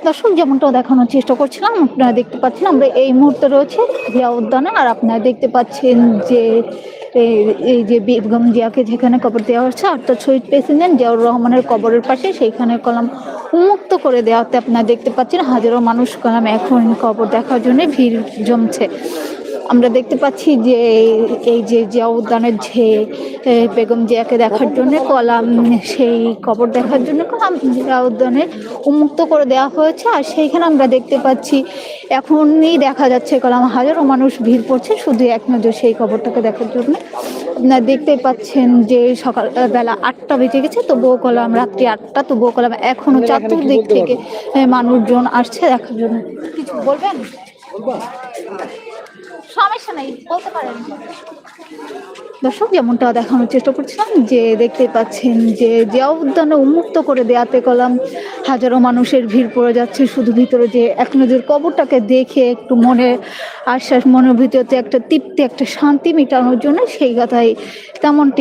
দর্শক, যেমনটা দেখানোর চেষ্টা করছিলাম, আপনারা দেখতে পাচ্ছেন আমরা এই মুহূর্তে রয়েছে জিয়া উদ্যানে। আর আপনারা দেখতে পাচ্ছেন যে এই যে বেগম জিয়াকে যেখানে কবর দেওয়া হচ্ছে, অর্থাৎ শহীদ প্রেসিডেন্ট জিয়াউর রহমানের কবরের পাশে সেইখানে কলাম উন্মুক্ত করে দেওয়াতে আপনারা দেখতে পাচ্ছেন হাজারো মানুষ কলাম এখন কবর দেখার জন্য ভিড় জমছে। আমরা দেখতে পাচ্ছি যে এই যে জিয়া উদ্যানের যে বেগম জিয়াকে দেখার জন্য কলাম, সেই কবর দেখার জন্য কলাম জিয়া উদ্যানে উন্মুক্ত করে দেওয়া হয়েছে। আর সেইখানে আমরা দেখতে পাচ্ছি এখনই দেখা যাচ্ছে কলাম হাজারো মানুষ ভিড় করছে শুধু এক নজর সেই কবরটাকে দেখার জন্য। আপনারা দেখতে পাচ্ছেন যে সকাল বেলা 8টা বেজে গেছে, তবুও কলাম রাত্রি 8টা, তবুও কলাম এখনো চতুর্দিক থেকে মানুষজন আসছে দেখার জন্য। কিছু বলবেন? সমস্যা নেই, বলতে পারেন। দর্শক, যেমনটা দেখানোর চেষ্টা করছিলাম যে দেখতে পাচ্ছেন যে জিয়া উদ্যানে উন্মুক্ত করে দেওয়াতে কলাম হাজারো মানুষের ভিড় পড়ে যাচ্ছে শুধু ভিতরে যে এক নজর কবরটাকে দেখে একটু মনে আশ্বাস, মনের ভিতরতে একটা তৃপ্তি, একটা শান্তি মেটানোর জন্য সেই কথাই তেমনটি